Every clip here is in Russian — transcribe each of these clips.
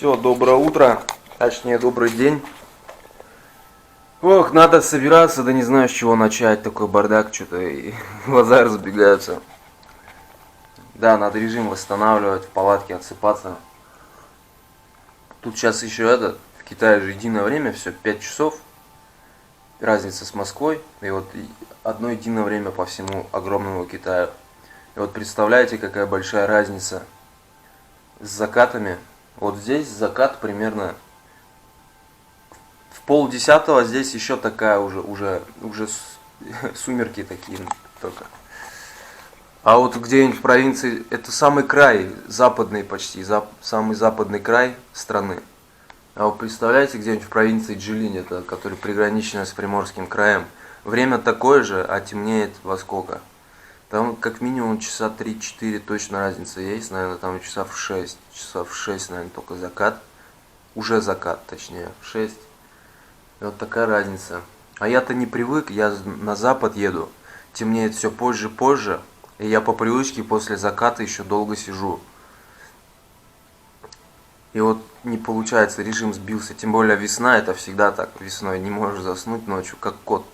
Все, доброе утро, точнее добрый день. Ох, надо собираться, да не знаю с чего начать, такой бардак, что-то и глаза разбегаются. Да, надо режим восстанавливать, в палатке отсыпаться. Тут сейчас еще в Китае же единое время, все 5 часов, разница с Москвой, и вот одно единое время по всему огромному Китаю. И вот представляете, какая большая разница с закатами. Вот здесь закат примерно в 9:30, здесь еще такая уже сумерки такие только. А вот где-нибудь в провинции, это самый край, западный почти, самый западный край страны. А вот представляете, где-нибудь в провинции Джилинь, это, который приграничена с Приморским краем, время такое же, а темнеет во сколько? Там как минимум часа 3-4 точно разница есть, наверное, там часов 6, наверное, только закат. Уже закат, точнее, в 6. И вот такая разница. А я-то не привык, я на запад еду, темнеет все позже, и я по привычке после заката еще долго сижу. И вот не получается, режим сбился, тем более весна, это всегда так, весной не можешь заснуть ночью, как кот.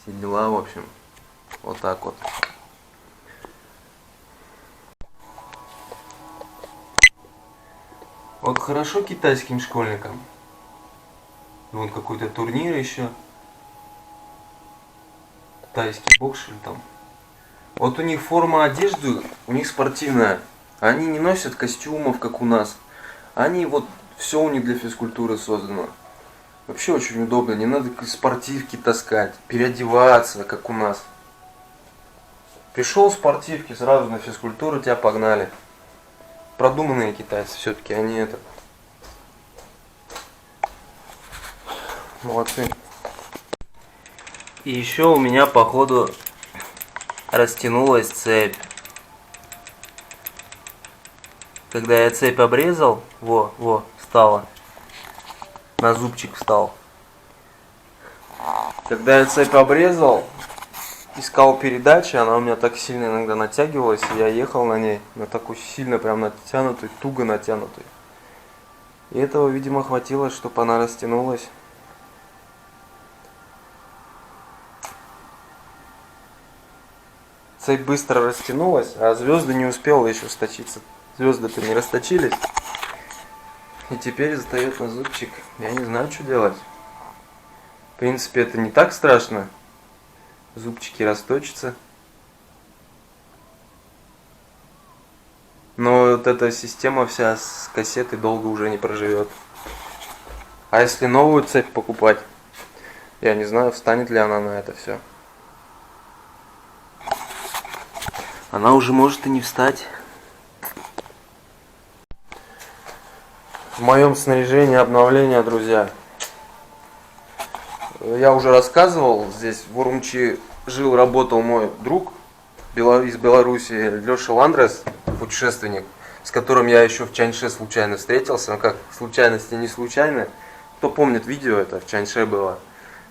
Все дела, в общем, вот так вот. Вот хорошо китайским школьникам. Вон какой-то турнир еще. Тайский бокс, что ли там. Вот у них форма одежды, у них спортивная. Они не носят костюмов, как у нас. Они вот, все у них для физкультуры создано. Вообще очень удобно, не надо спортивки таскать, переодеваться, как у нас. Пришел в спортивке, сразу на физкультуру тебя погнали. Продуманные китайцы все-таки, они это. Молодцы. И еще у меня походу растянулась цепь. Когда я цепь обрезал, встала. На зубчик встал. Когда я цепь обрезал, искал передачи, она у меня так сильно иногда натягивалась, и я ехал на ней, на такой сильно прям натянутой, туго натянутой. И этого, видимо, хватило, чтобы она растянулась. Цепь быстро растянулась, а звезды не успела еще сточиться. Звезды-то не расточились. И теперь сдает на зубчик. Я не знаю, что делать. В принципе, это не так страшно. Зубчики расточатся. Но вот эта система вся с кассетой долго уже не проживет. А если новую цепь покупать, я не знаю, встанет ли она на это все. Она уже может и не встать. В моем снаряжении обновления, друзья. Я уже рассказывал, здесь в Урумчи жил, работал мой друг из Беларуси, Леша Ландрес, путешественник, с которым я еще в Чаньше случайно встретился. Ну как, случайности не случайно. Кто помнит видео, это в Чаньше было.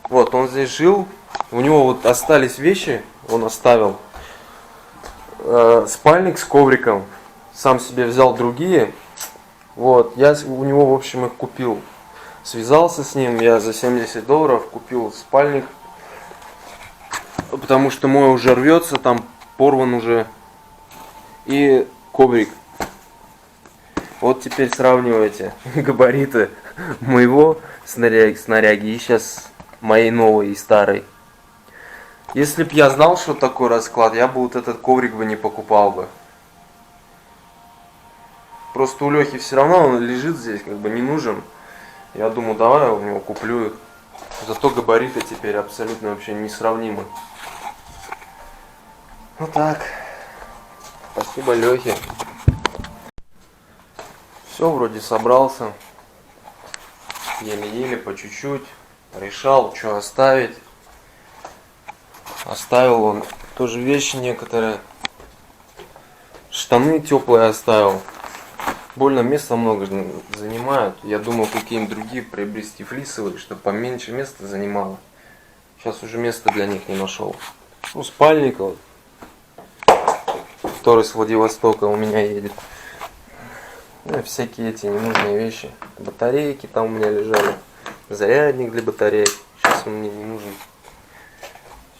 Вот, он здесь жил, у него вот остались вещи, он оставил. Спальник с ковриком, сам себе взял другие. Вот, я у него, в общем, их купил. Связался с ним, я за $70 купил спальник. Потому что мой уже рвется, там порван уже. И коврик. Вот теперь сравнивайте габариты моего снаряги и сейчас моей новой и старой. Если б я знал, что такой расклад, я бы вот этот коврик бы не покупал бы. Просто у Лехи все равно он лежит здесь, как бы не нужен. Я думаю, давай я у него куплю их. Зато габариты теперь абсолютно вообще несравнимы. Ну так. Спасибо Лехе. Все, вроде собрался. Еле-еле, по чуть-чуть. Решал, что оставить. Оставил он тоже вещи некоторые. Штаны теплые оставил. Больно места много занимают. Я думал какие-нибудь другие приобрести флисовые, чтобы поменьше места занимало. Сейчас уже места для них не нашел. Ну, спальник вот. который с Владивостока у меня едет. Ну и всякие эти ненужные вещи. Батарейки там у меня лежали. Зарядник для батареек. Сейчас он мне не нужен.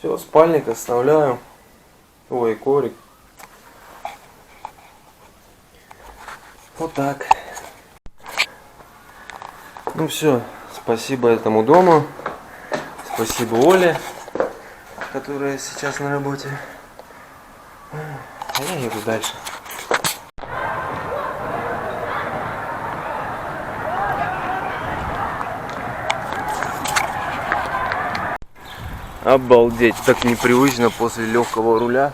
Все, спальник оставляю. Ой, коврик. Вот так. Ну все, спасибо этому дому. Спасибо Оле, которая сейчас на работе. А я еду дальше. Обалдеть, так непривычно после легкого руля.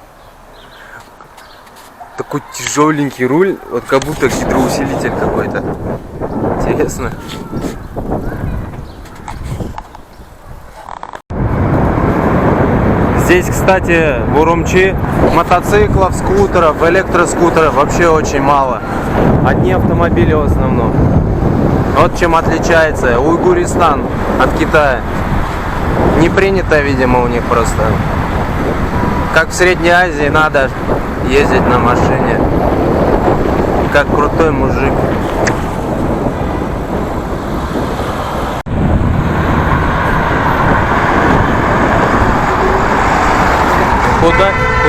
Такой тяжеленький руль, вот как будто гидроусилитель какой-то. Интересно. Здесь, кстати, в Урумчи мотоциклов, скутеров, электроскутеров вообще очень мало. Одни автомобили в основном. Вот чем отличается Уйгуристан от Китая. Не принято, видимо, у них просто. Как в Средней Азии надо ездить на машине. Как крутой мужик.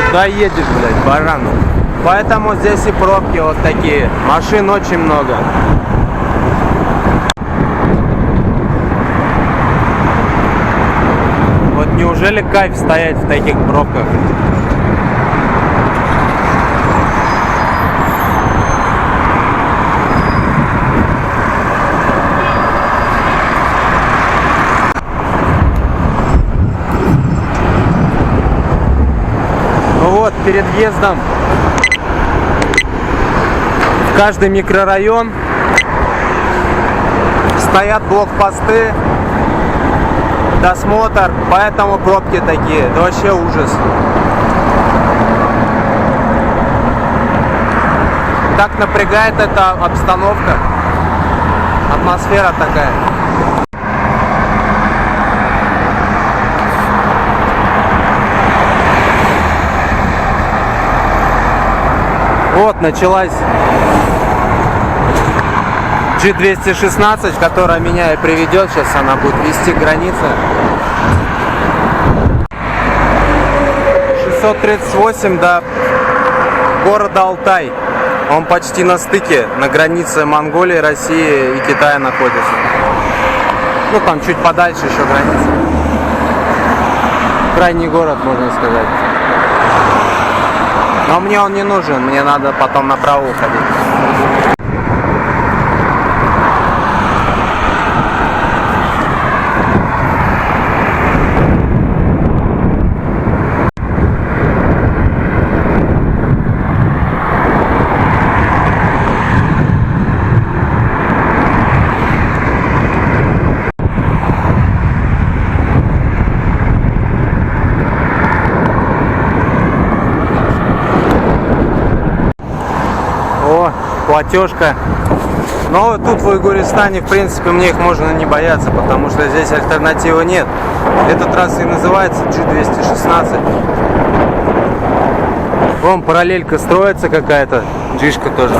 Куда едешь, блядь, баран? Поэтому здесь и пробки вот такие. Машин очень много. Вот неужели кайф стоять в таких пробках? Вот перед въездом в каждый микрорайон стоят блокпосты, досмотр, поэтому пробки такие. Это вообще ужас. Так напрягает эта обстановка, атмосфера такая. Вот началась G216, которая меня и приведет. Сейчас она будет вести границы. 638 до города Алтай. Он почти на стыке, на границе Монголии, России и Китая находится. Ну там чуть подальше еще граница. Крайний город, можно сказать. Но мне он не нужен, мне надо потом направо уходить. Платежка. Но тут в Уйгуристане, в принципе, мне их можно не бояться, потому что здесь альтернативы нет. Этот раз и называется G216. Вон параллелька строится какая-то, джишка тоже.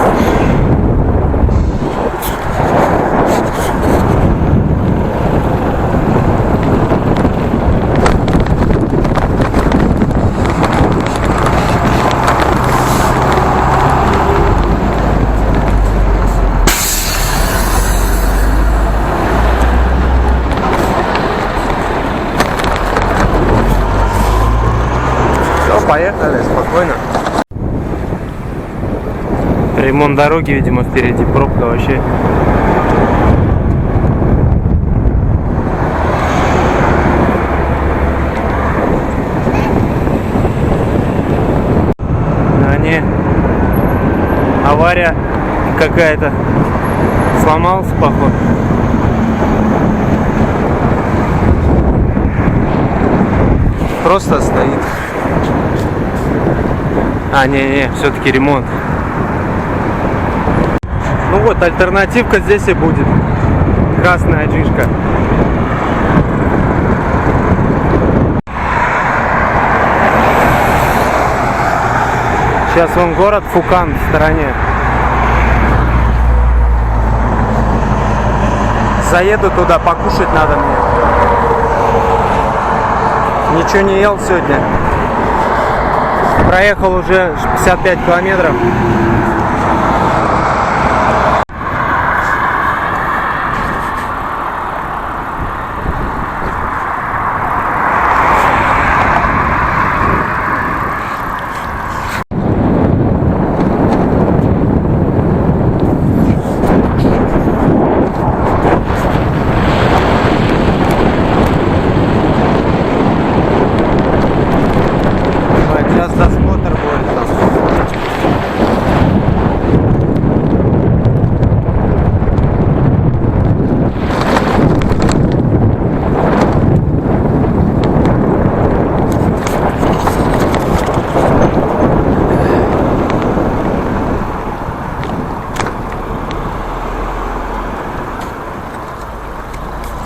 Поехали, спокойно. Ремонт дороги, видимо, впереди пробка вообще. А не, авария какая-то. Сломался, походу. Просто стоит. А, не, все-таки ремонт. Ну вот, альтернативка здесь и будет. Красная джишка. Сейчас вон город Фукан в стороне. Заеду туда, покушать надо мне. Ничего не ел сегодня. Проехал уже 55 километров. Сейчас досмотр будет там.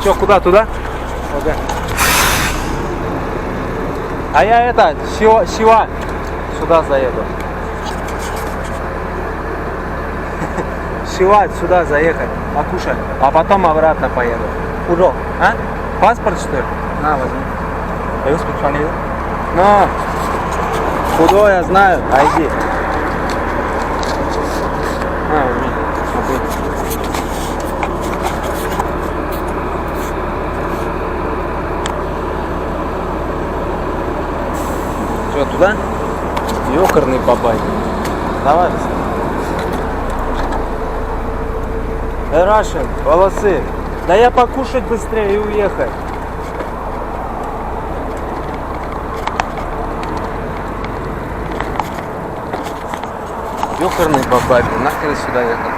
Че, куда? Туда? Ага. А я это, Сива, сюда заеду. Сива, сюда заехать, покушать, а потом обратно поеду. Куда? А? Паспорт, что ли? На, возьми. Я специально. На. Куда я знаю, а иди. На, возьми. Смотри. Что, туда? Ёкарный бабай. Давай. Рашин, волосы. Да я покушать быстрее и уехать. Ёкарный бабай, нахер сюда ехал.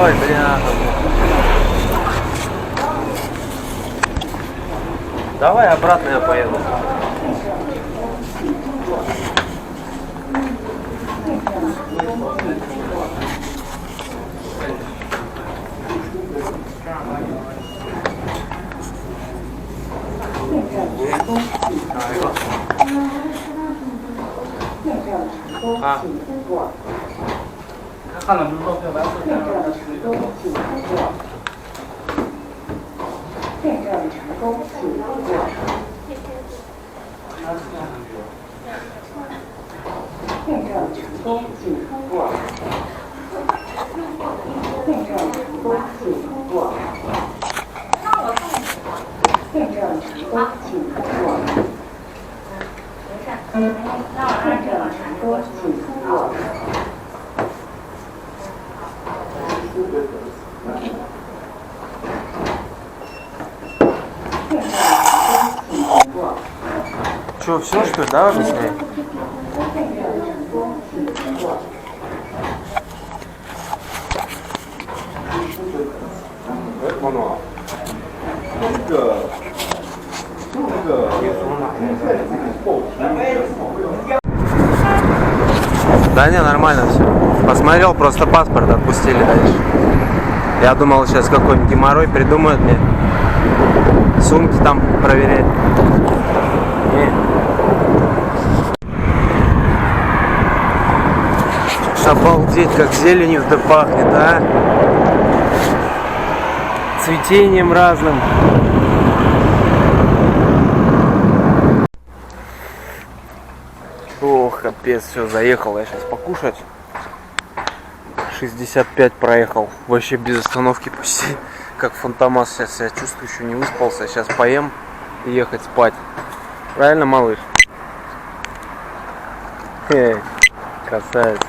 Ой, бля. Давай обратно я поеду. А. 看了之后就来回验证成功，请通过。验证成功，请通过。验证成功，请通过。验证成功，请通过。验证成功，请通过。验证成功，请通过。 Че, все что ли? Давай быстрее. Да не, нормально все. Посмотрел, просто паспорт отпустили дальше. Я думал, сейчас какой-нибудь геморрой придумают мне. Сумки там проверять. Не. Обалдеть, как зеленью-то пахнет, а? Цветением разным. Ох, капец, все, заехал я сейчас покушать. 65 проехал, вообще без остановки почти. Как фантомас сейчас себя чувствую, еще не выспался. Сейчас поем и ехать спать. Правильно, малыш? Красавец.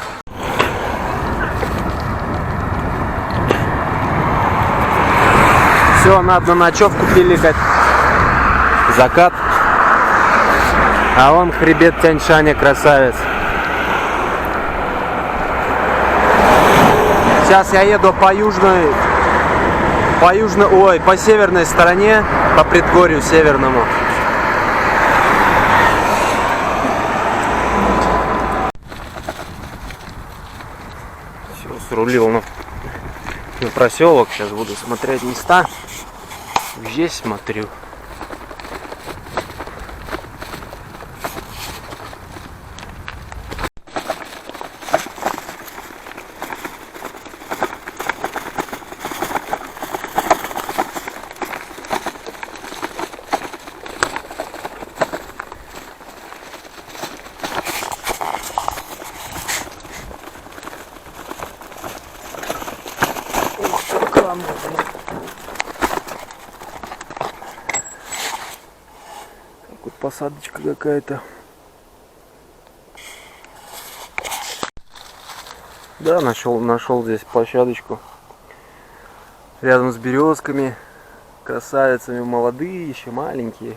Все, надо на ночевку пиликать. Закат. А он хребет Тянь-Шаня, красавец. Сейчас я еду по северной стороне, по предгорью северному. Все, срулил на проселок. Сейчас буду смотреть места. Здесь смотрю. Вот посадочка какая-то. Да, нашел здесь площадочку. Рядом с березками. Красавицами, молодые, еще маленькие.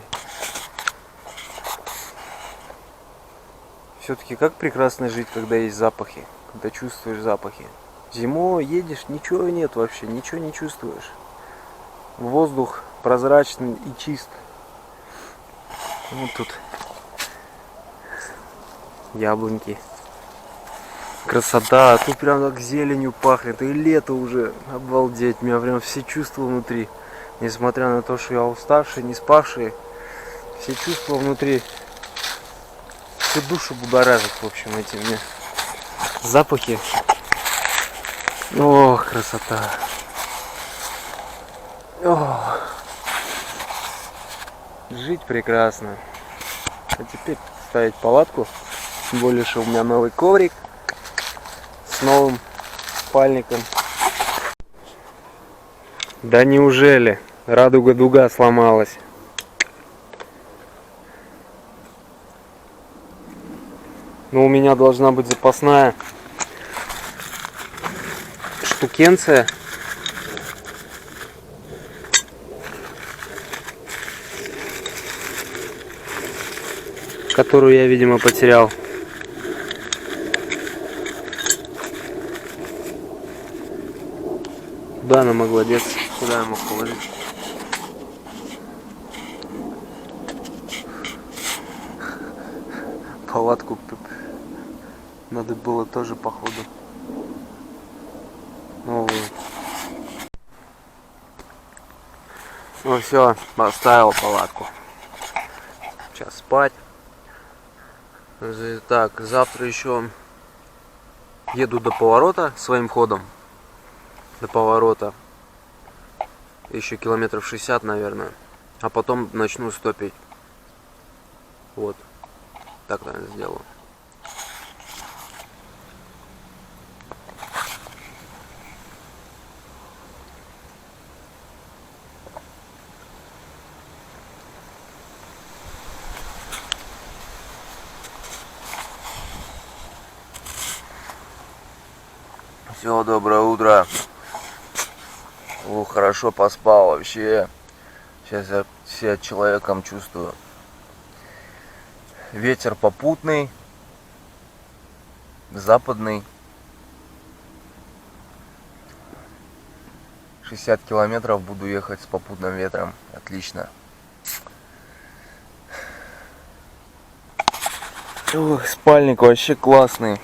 Все-таки как прекрасно жить, когда есть запахи, когда чувствуешь запахи. Зимой едешь, ничего нет вообще, ничего не чувствуешь. Воздух прозрачный и чист. Вот тут яблоньки. Красота, тут прям так зеленью пахнет, и лето уже, обалдеть, у меня прям все чувства внутри. Несмотря на то, что я уставший, не спавший, все чувства внутри, всю душу будоражат, в общем, эти мне запахи. Ох, красота. Ох. Жить прекрасно. А теперь ставить палатку, тем более, что у меня новый коврик с новым спальником. Да неужели? Радуга-дуга сломалась. Но у меня должна быть запасная штукенция. Которую я, видимо, потерял. Куда она могла деться? Куда я мог положить? Палатку надо было тоже, походу, новую. Ну все, поставил палатку. Сейчас спать. Так, завтра еще еду до поворота своим ходом. До поворота. Еще километров 60, наверное. А потом начну стопить. Вот. Так, наверное, сделаю. Все, доброе утро. О, хорошо поспал вообще. Сейчас я себя человеком чувствую. Ветер попутный, западный. 60 километров буду ехать с попутным ветром. Отлично. Ох, спальник вообще классный.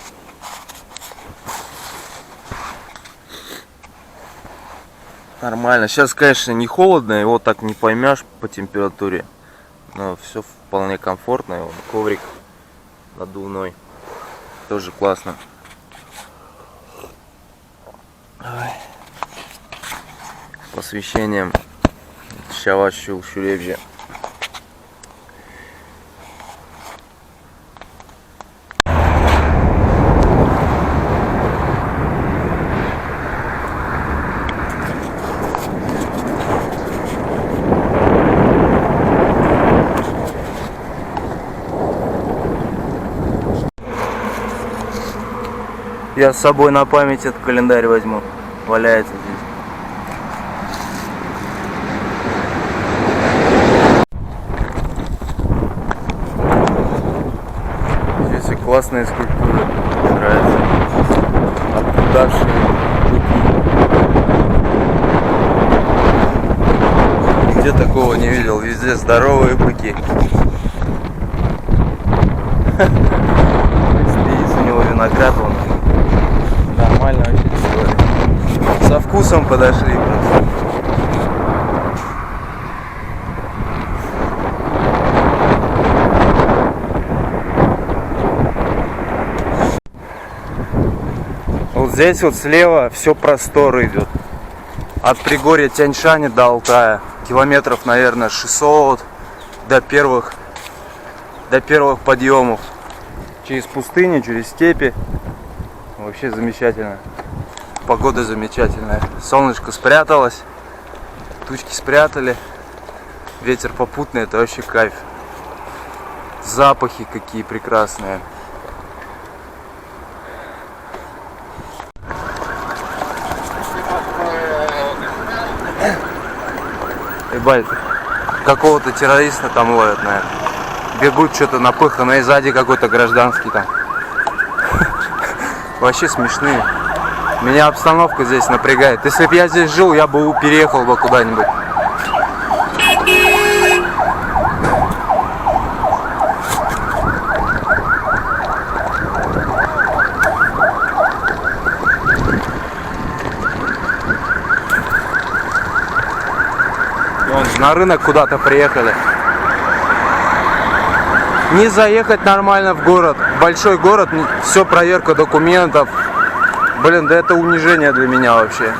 Нормально. Сейчас, конечно, не холодно, его так не поймешь по температуре. Но все вполне комфортно. Его коврик надувной. Тоже классно. Ой. С посвящением Шаваш Шуребжи. Я с собой на память этот календарь возьму. Валяется здесь. Здесь и классные скульптуры. Мне нравится. Отдавшие быки. Нигде такого не видел. Везде здоровые быки. Стоит у него виноград вон. Нормально вообще сделали. Со вкусом подошли просто. Вот здесь вот слева все простор идет. От Пригорья Тяньшани до Алтая. Километров, наверное, 600 до первых подъемов. Через пустыню, через степи. Вообще замечательно. погода замечательная. Солнышко спряталось, тучки спрятали, ветер попутный, это вообще кайф. Запахи какие прекрасные. Ебать, какого-то террориста там ловят, наверное. Бегут что-то напыханные, сзади какой-то гражданский там. Вообще смешные. Меня обстановка здесь напрягает. Если бы я здесь жил, я бы переехал бы куда-нибудь. Вон, на рынок куда-то приехали. Не заехать нормально в город. Большой город, все проверка документов. Блин, да это унижение для меня вообще.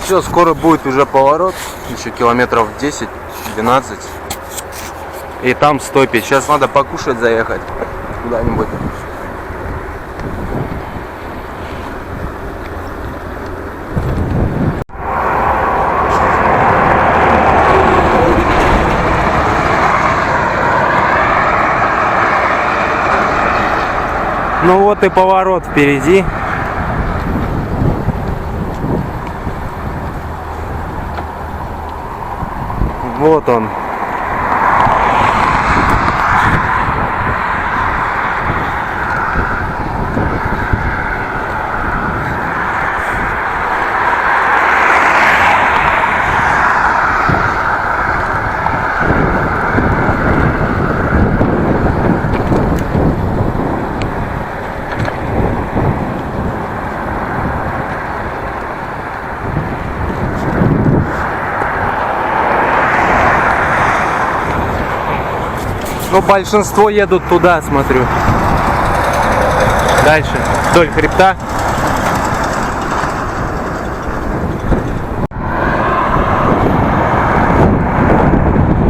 Все, скоро будет уже поворот, еще километров 10-12. И там стопить. Сейчас надо покушать заехать куда-нибудь. Ну вот и поворот впереди. Вот он. Ну, большинство едут туда, смотрю. Дальше, вдоль хребта.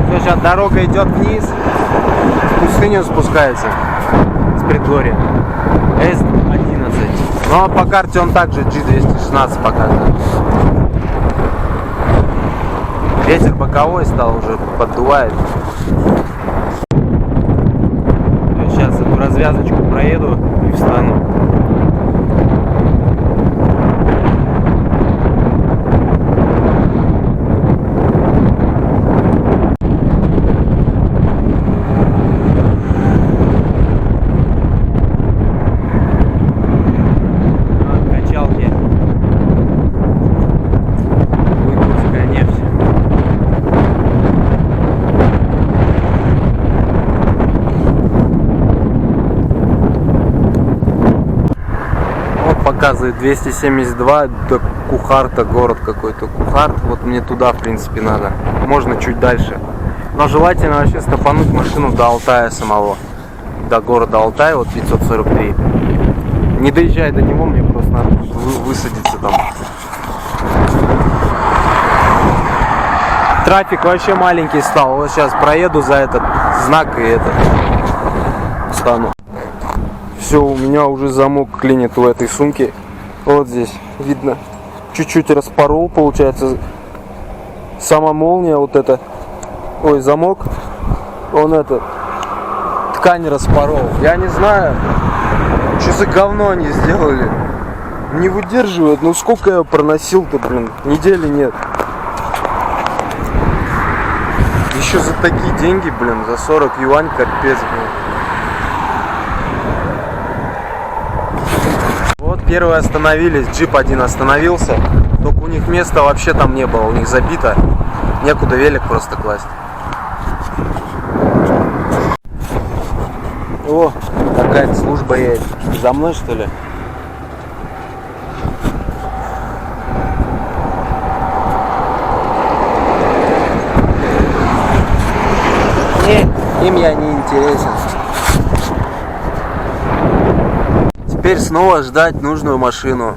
Все, сейчас дорога идет вниз, в пустыню спускается с предгорья. С-11. Ну, а по карте он также G216 показывает. Ветер боковой стал, уже поддувает. Сейчас эту развязочку проеду и встану. Качалки. Выгрузка нефть. Показывает 272 до Кухарта, город какой-то Кухарт. Вот мне туда, в принципе, надо. Можно чуть дальше. Но желательно вообще стопануть машину до Алтая самого. До города Алтай, вот 543. Не доезжай до него, мне просто надо высадиться там. Трафик вообще маленький стал. Вот сейчас проеду за этот знак и это встану. Все, у меня уже замок клинит в этой сумке. Вот здесь видно. Чуть-чуть распорол, получается. Сама молния вот эта. Ой, замок. Он это. Ткань распорол. Я не знаю, что за говно они сделали. Не выдерживает. Ну сколько я проносил-то, блин. Недели нет. Еще за такие деньги, блин. За 40 юань, капец, блин. Первые остановились, джип один остановился, только у них места вообще там не было, у них забито, некуда велик просто класть. О, какая-то служба едет. За мной, что ли? Не, им я не интересен. теперь снова ждать нужную машину.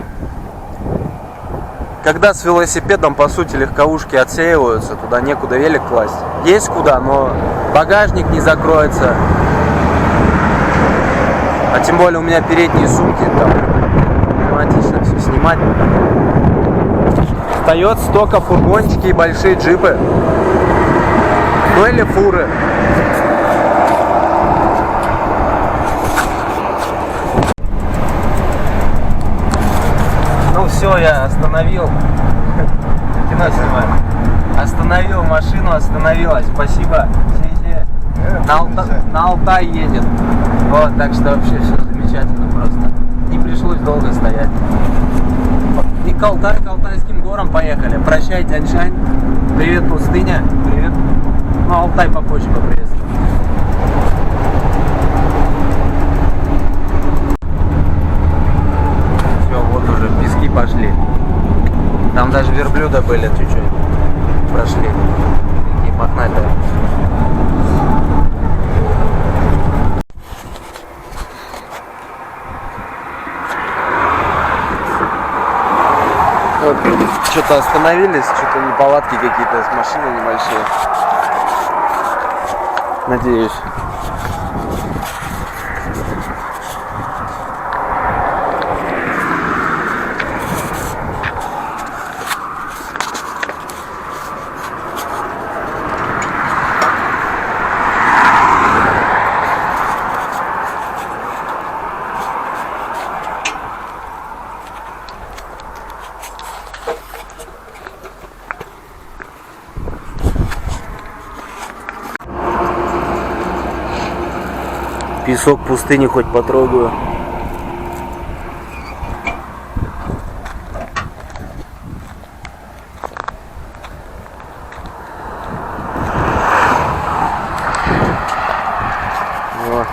Когда с велосипедом, по сути, легковушки отсеиваются, туда некуда велик класть. Есть куда, но багажник не закроется. А тем более у меня передние сумки, там проблематично все снимать. Остается только фургончики и большие джипы. Ну или фуры. Ну все, я остановил. Кино снимаю. Остановил машину, остановилась. Спасибо. На Алтай едет. Вот, так что вообще все замечательно просто. Не пришлось долго стоять. И к Алтайским горам поехали. Прощай, Тяньшань. Привет, пустыня. Привет. Ну, Алтай попозже поприветствую. Все, вот уже пески пошли. Там даже верблюда были чуть-чуть. Прошли. Такие мохнатые. Вот, что-то остановились, что-то неполадки какие-то с машиной небольшие. Надеюсь. Песок пустыни хоть потрогаю. О.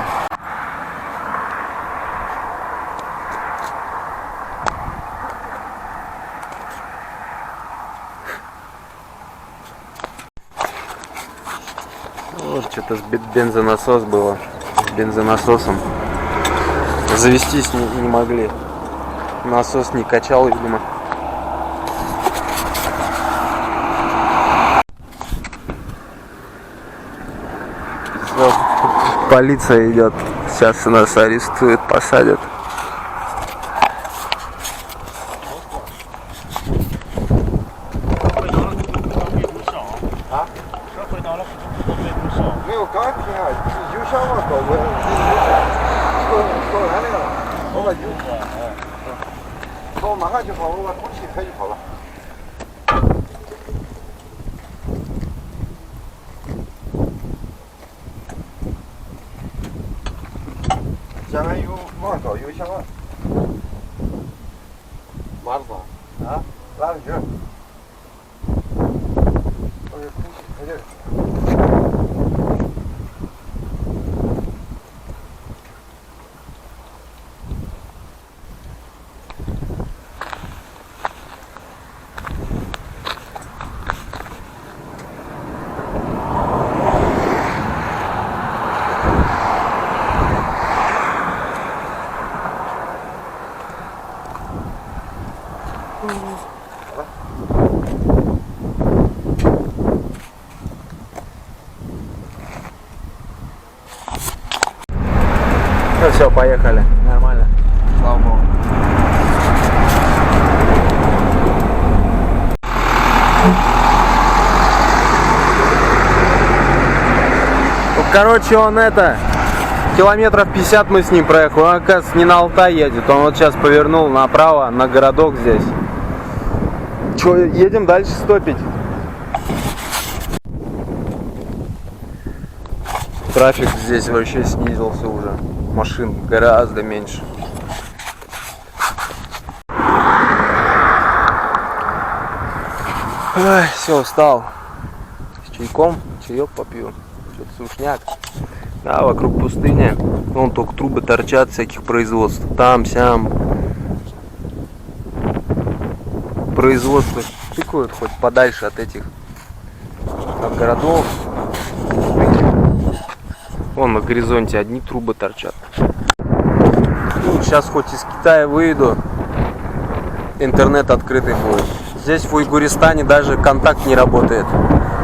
Вот что-то бензонасос было. Бензонасосом завестись не могли. Насос не качал, видимо. Все. Полиция идет. Сейчас нас арестуют, посадят.前面有马高有响啊，马子啊，拉上去，我这空气快点。Ну все, поехали. Нормально. Слава богу. Ну, короче, он километров 50 мы с ним проехали. Он, оказывается, не на Алтай едет. Он вот сейчас повернул направо на городок здесь. Че, едем дальше стопить. Трафик здесь вообще снизился уже. Машин гораздо меньше. Все, устал. С чайком, чаек попью. Что-то сушняк. Да, вокруг пустыня. Вон только трубы торчат всяких производств. Там, сям. Производство тыкают хоть подальше от этих, от городов. Вон на горизонте одни трубы торчат. Лучше сейчас хоть из Китая выйду, интернет открытый будет. Здесь в Уйгуристане даже контакт не работает.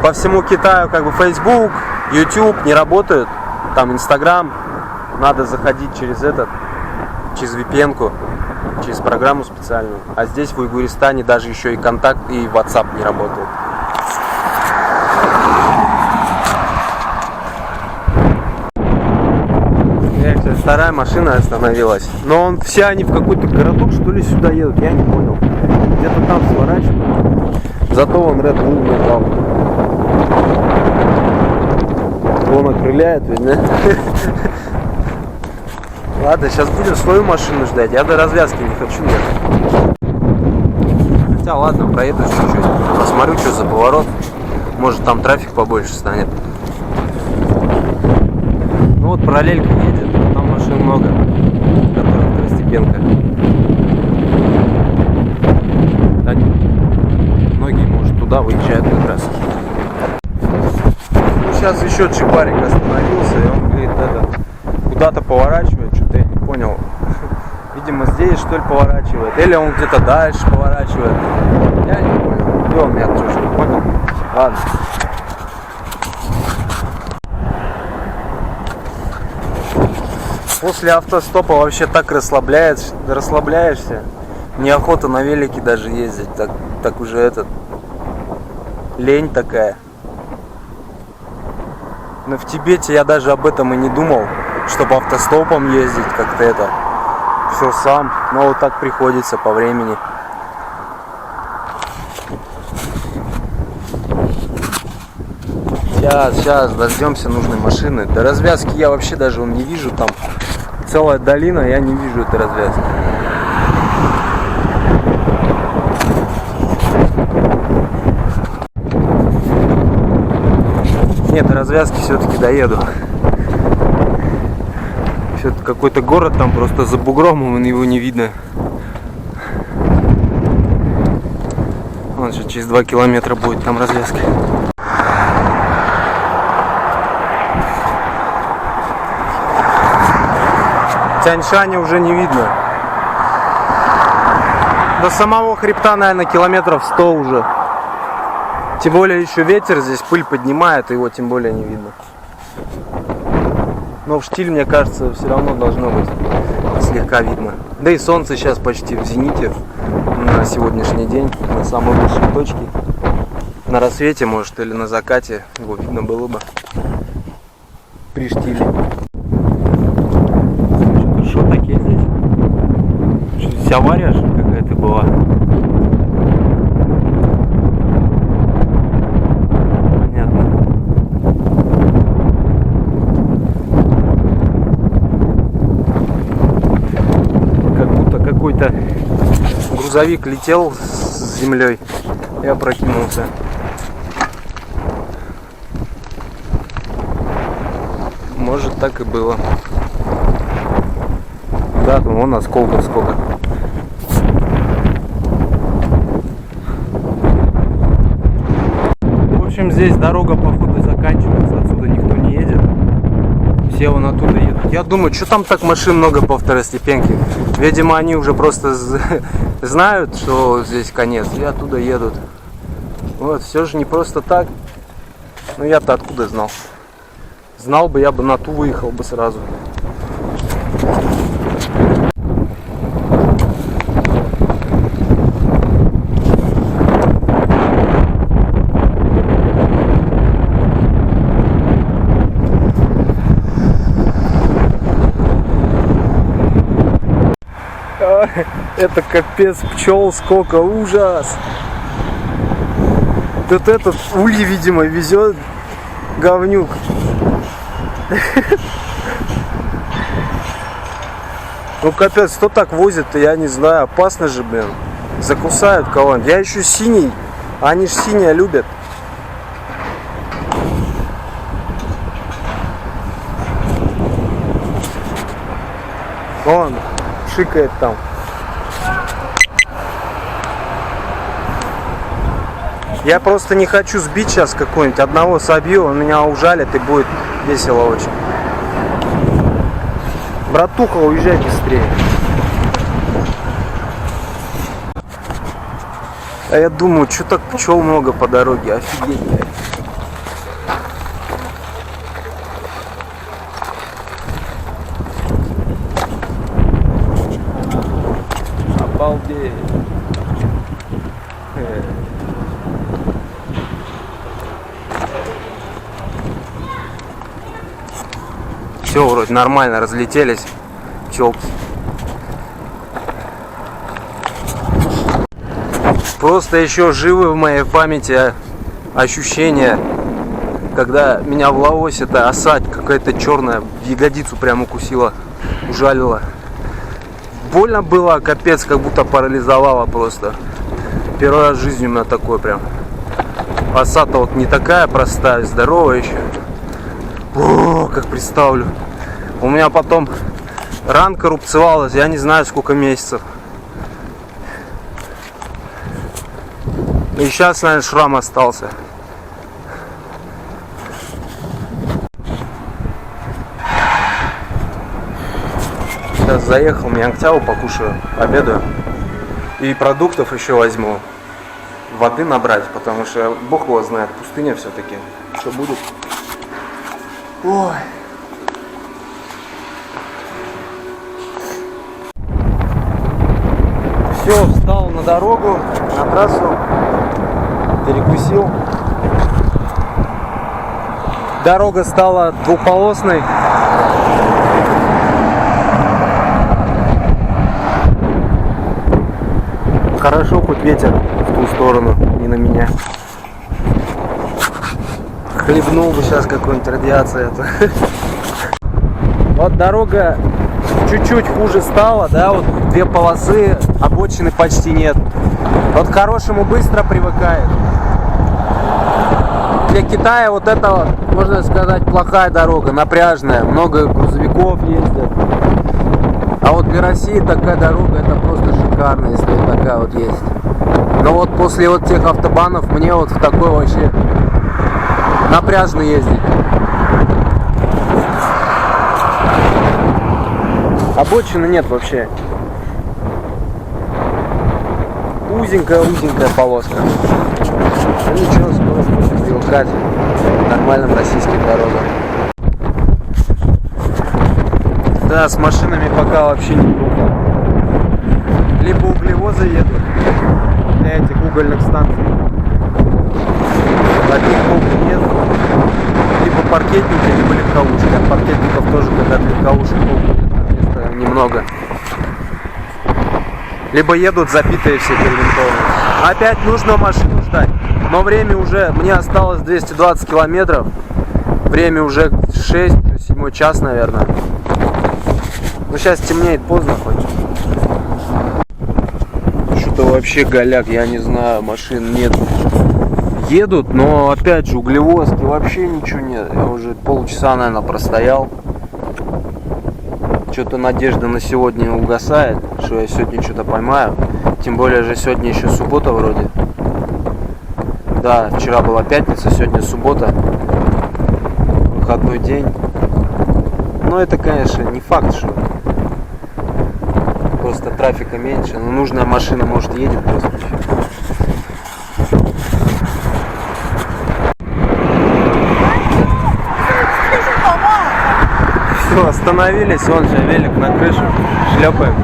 По всему Китаю как бы Facebook, YouTube не работают. Там Instagram. Надо заходить через VPN-ку, через программу специальную. А здесь в Уйгуристане даже еще и контакт, и WhatsApp не работает. Вторая машина остановилась. Но все они в какой-то городок, что ли, сюда едут, я не понял. Где-то там сворачивают. Зато он Red Bull нажал. Он окрыляет, ведь, да? Ладно, сейчас будем свою машину ждать. Я до развязки не хочу ехать. Хотя ладно, проеду чуть-чуть. Посмотрю, что за поворот. Может, там трафик побольше станет. Ну вот параллелька едет. Там машин много, которая второстепенка. Да, многие, может, туда выезжают как раз. Ну, сейчас еще джипарик остановился, и он говорит, куда-то поворачивает, что-то я не понял. Видимо, здесь, что ли, поворачивает. Или он где-то дальше поворачивает. Я не понял. И он меня тоже не понял. Ладно. После автостопа вообще так расслабляешься. Неохота на велике даже ездить. Так уже лень такая. Но в Тибете я даже об этом и не думал, чтобы автостопом ездить как-то все сам. Но вот так приходится по времени. Сейчас дождемся нужной машины. До развязки я вообще даже не вижу, там целая долина, я не вижу этой развязки. Нет, до развязки все-таки доеду. Все-таки какой-то город там просто за бугром, его не видно. Вон сейчас через 2 километра будет там развязка. Тяньшаня уже не видно. До самого хребта, наверное, километров 100 уже. Тем более еще ветер здесь, пыль поднимает, его тем более не видно. Но в штиль, мне кажется, все равно должно быть слегка видно. Да и солнце сейчас почти в зените на сегодняшний день, на самой высшей точке. На рассвете, может, или на закате его видно было бы при штиле. Что такие здесь? Здесь авария же какая-то была. Понятно. Как будто какой-то грузовик летел с землей и опрокинулся. Может, так и было. Да, вон осколков сколько. В общем, здесь дорога, походу, заканчивается. Отсюда никто не едет. Все вон оттуда едут. Я думаю, что там так машин много по второстепенке. Видимо, они уже просто знают, что здесь конец, и оттуда едут. Вот, все же не просто так. Ну, я-то откуда знал? Знал бы, я бы на ту выехал бы сразу. Это капец, пчел сколько, ужас. Вот этот ульи, видимо, везет говнюк. Ну капец, кто так возит-то, я не знаю, опасно же, блин. Закусают кого-нибудь. Я еще синий, а они ж синее любят. Вон, шикает там. Я просто не хочу сбить сейчас какой-нибудь. Одного собью, он меня ужалит и будет весело очень. Братуха, уезжай быстрее. А я думаю, что так пчел много по дороге, офигеть, блядь. Обалдеть. Все, вроде нормально разлетелись пчелки. Просто еще живы в моей памяти ощущения, когда меня в Лаосе эта оса какая-то черная в ягодицу прям укусила, ужалила. Больно было, капец, как будто парализовала просто. Первый раз в жизни у меня такое прям. Оса-то вот не такая простая, здоровая еще. О, как представлю. У меня потом ранка рубцевалась, я не знаю сколько месяцев. И сейчас, наверное, шрам остался. Сейчас заехал, Мянктяу покушаю, обедаю. И продуктов еще возьму. Воды набрать, потому что бог его знает, пустыня все-таки. Что будет? Ой. Все, встал на дорогу, на трассу, перекусил. Дорога стала двухполосной. Хорошо, хоть ветер в ту сторону, не на меня. Хлебнул бы сейчас какую-нибудь радиацию. Вот дорога чуть-чуть хуже стала, да, вот две полосы, обочины почти нет. Вот к хорошему быстро привыкает. Для Китая вот это, можно сказать, плохая дорога, напряжная, много грузовиков ездят. А вот для России такая дорога, это просто шикарно, если такая вот есть. Но вот после вот тех автобанов мне вот в такой вообще напряжно ездить. Обочины нет вообще. Узенькая полоска. Ну ничего, скоро будем привыкать к нормальным российским дорогам. Да, с машинами пока вообще не круто. Либо углевозы едут для этих угольных станций. Одних толку нет. Либо паркетники, либо легковушки. От паркетников тоже, когда от легковушек толку нет, немного. Либо едут забитые все перевинтованные. Опять нужно машину ждать. Но время уже, мне осталось 220 километров. Время уже 6, 7 час, наверное. Ну сейчас темнеет поздно хоть. Что-то вообще голяк, я не знаю, машин нет. Едут, но опять же углевозки, вообще ничего нет. Я уже полчаса, наверное, простоял. Что-то надежда на сегодня угасает, что я сегодня что-то поймаю. Тем более же сегодня еще суббота вроде. Да, вчера была пятница, сегодня суббота. Выходной день. Но это, конечно, не факт, что просто трафика меньше. Но нужная машина, может, едет просто. Все, остановились, вон же велик на крышу, шлепаем.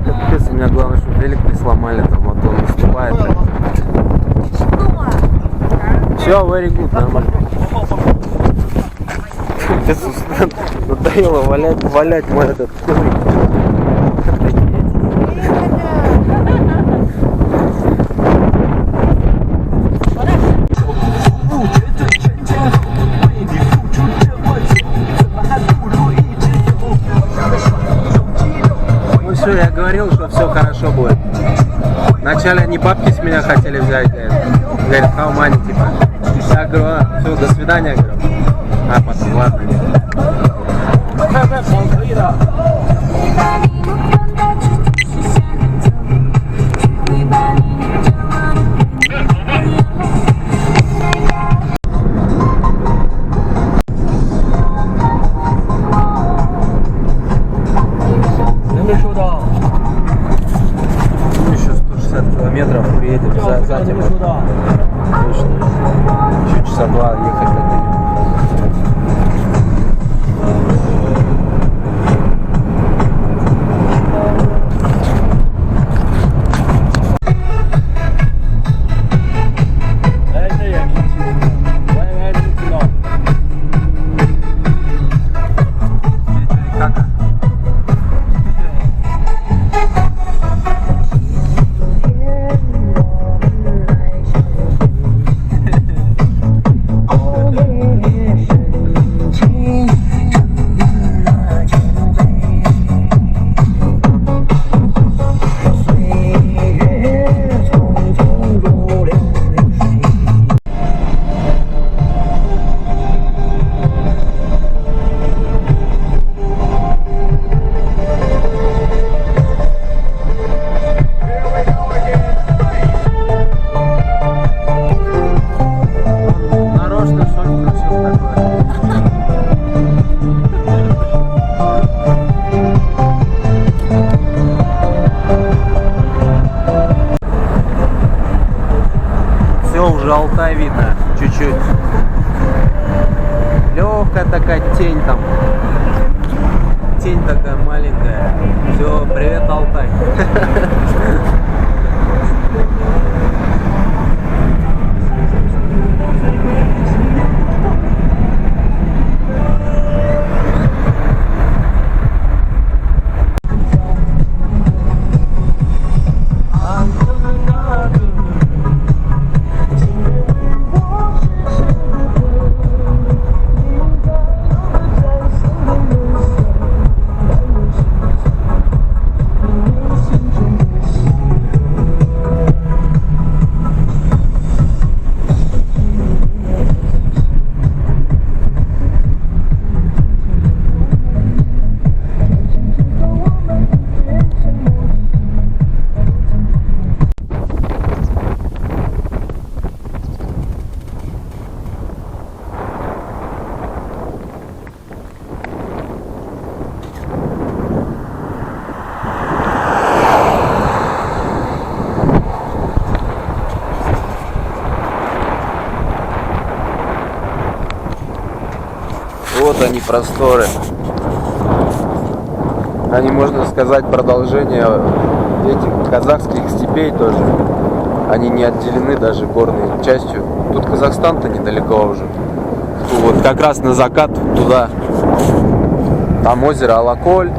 Капец, у меня главное, чтобы велик не сломали, там, а то он наступает. Все, very good, нормально. Надоело валять мой этот коврик. Ну все, я говорил, что все хорошо будет. Вначале они бабки с меня хотели взять для этого. Говорит, how money, типа. Я говорю, все, до свидания, говорю. А потом, ладно. Все, уже Алтай видно, чуть-чуть. Легкая такая тень там. Тень такая маленькая. Все, привет, Алтай. Вот они, просторы. Они, можно сказать, продолжение этих казахских степей тоже. Они не отделены даже горной частью. Тут Казахстан-то недалеко уже. Вот как раз на закат туда. Там озеро Алаколь,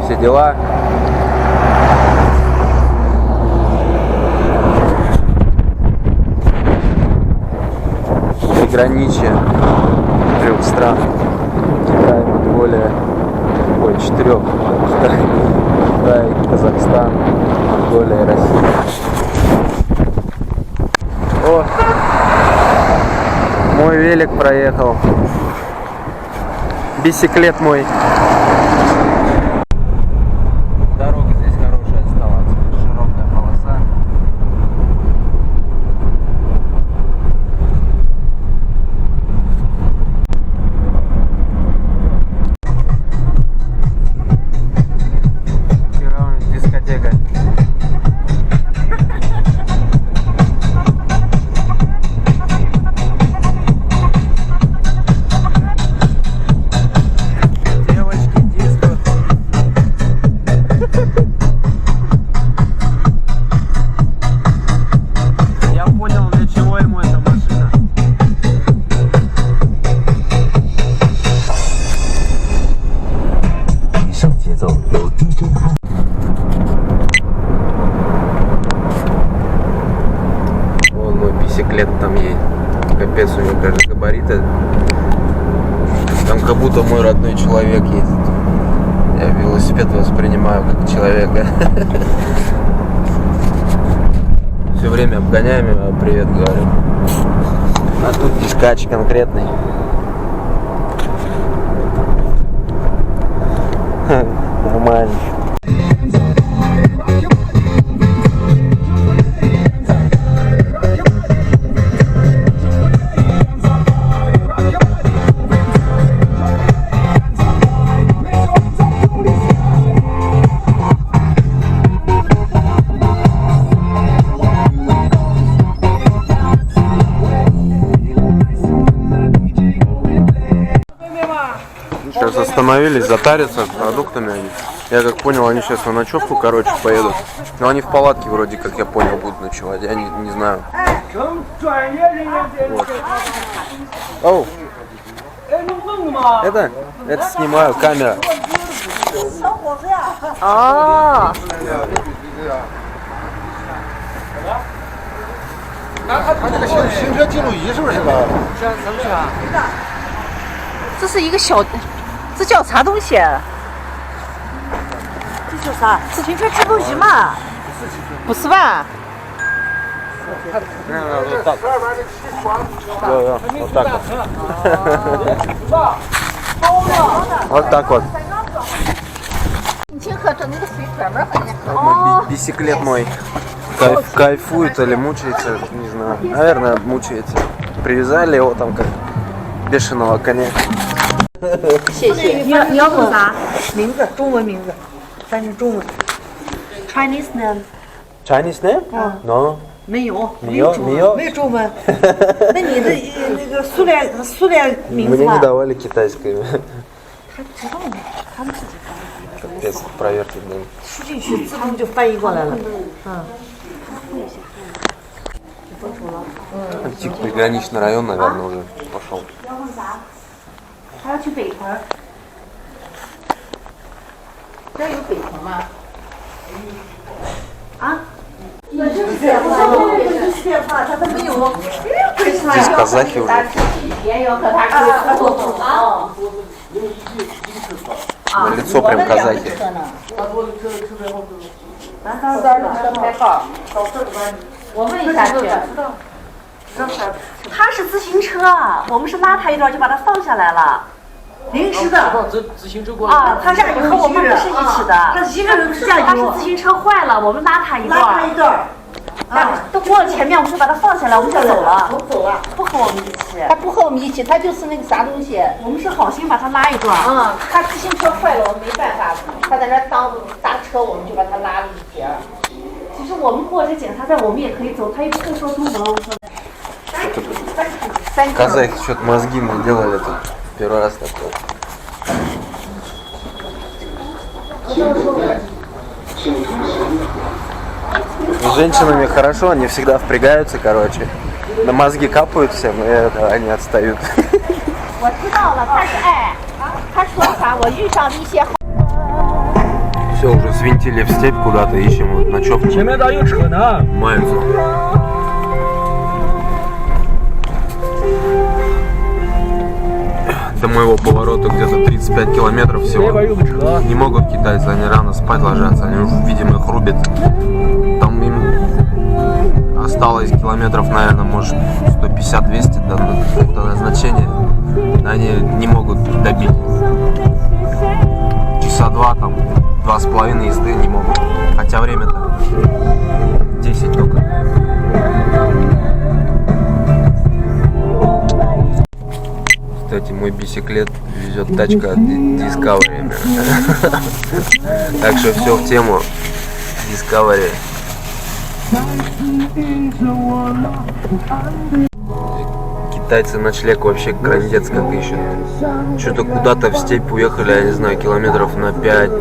все дела. Приграничье трех стран. Китай, Монголия, четырех. Китай, Казахстан, Монголия и Россия. О, мой велик проехал. Бисиклет мой. Дорога здесь хорошая стала, широкая полоса. Дискотека. Девочки, диско. Я понял, для чего ему эта машина. Вон мой бисиклет там едет. Капец, у него, кажется, габариты. Там как будто мой родной человек ездит. Я велосипед воспринимаю как человека. Все время обгоняем его, привет говорю. А тут дискач конкретный. Нормально. Сейчас остановились затариться продуктами они. Я как понял, они сейчас на ночевку, короче, поедут. Но они в палатке вроде, как я понял, будут ночевать. Я не знаю. Вот. Оу. Это снимаю, камера. Oh. 行车记录仪是不是这个？ 这是一个小，这叫啥东西？这叫啥？自行车记录仪嘛？不是吧？ Вот так. Вот так вот. Вот так вот. 你先喝着那个水专门喝的。 Мой бисиклет мой. Кайфует или мучается, не знаю. Наверное, мучается. Привязали его там как бешеного коня. 你要问啥？名字，中文名字，翻成中文。 Chinese name？ Chinese name? No. 没有，没有没有没有中文。那你的那个苏联名字 Мне 吧 не？давали китайское. 他知道吗？他们自己翻译。 Капец, проверки, блин. 输进去自动就翻译过来了。嗯。 Типа приграничный район, наверное, уже пошел. 要问啥？还要去北屯儿。这有北屯吗？啊？ Здесь казахи уже. 也有和他沟啊。 На лицо прям казахи. 我问一下去。他是自行车，我们是拉他一段就把他放下来了。临时的。自行车过啊，他这和我们不是一起的。他一个人是加他是油，自行车坏了，我们拉他一段。拉他一段。啊，都过了前面，我们就把他放下来，我们就走了。走了。不和我们一起。他不和我们一起，他就是那个啥东西。我们是好心把他拉一段。嗯，他自行车坏了，我们没办法，他在那儿当刹车，我们就把他拉了一截。其实我们过这检查站，我们也可以走，他又不会说中文。我说。 Казахи что-то мозги мне делали тут. Первый раз такое. С женщинами хорошо, они всегда впрягаются, короче. На мозги капают всем, и они отстают. 我知道了，他是他说啥？我遇上了一些。 Все, уже свинтили в степь куда-то, ищем вот ночевку. 前面咋有车呢？ Маются. До моего поворота где-то 35 километров всего. Не могут китайцы, они рано спать ложатся, они, видимо, их рубят. Там им осталось километров, наверное, может 150-200 до назначения. Они не могут добить. Часа два, там, 2,5 езды не могут. Хотя время-то 10 только. Кстати, мой бисиклет везет тачка от Discovery. Так что все в тему Discovery. Китайцы ночлег вообще крандец как ищут. Что-то куда-то в степь уехали, я не знаю, километров на 5.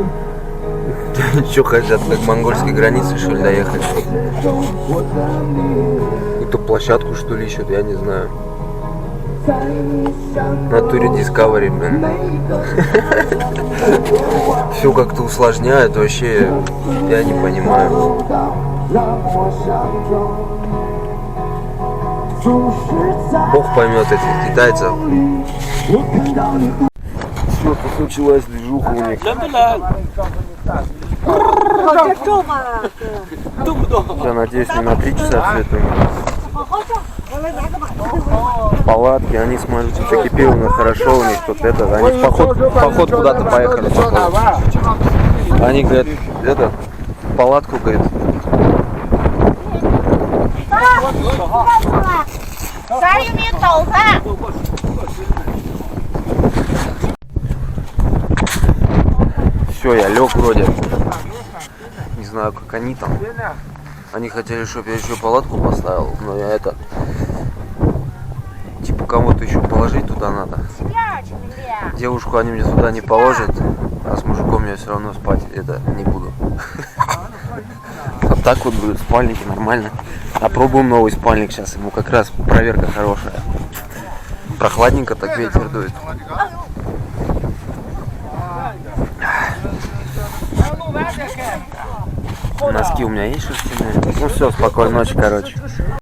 Что хотят, как к монгольской границе, что ли, доехать? Какую-то площадку, что ли, ищут, я не знаю. В натуре Discovery, блин. Все как-то усложняют, вообще, я не понимаю. Бог поймет этих китайцев. Все, тут началась движуха у них. Я надеюсь, не на 3 часа все это. Палатки, они, смотрите, экипированы хорошо, у них тут это, они в поход куда-то поехали. Они, говорят, это, палатку, говорит. Все, я лег вроде. Не знаю, как они там. Они хотели, чтобы я еще палатку поставил, но я это... Типа кого-то еще положить туда надо. Девушку они мне туда не положат, а с мужиком я все равно спать это не буду. Вот так вот будут спальники, нормально. Опробуем новый спальник сейчас, ему как раз проверка хорошая. Прохладненько так ветер дует. Носки у меня есть шерстяные. Ну все, спокойной ночи, короче.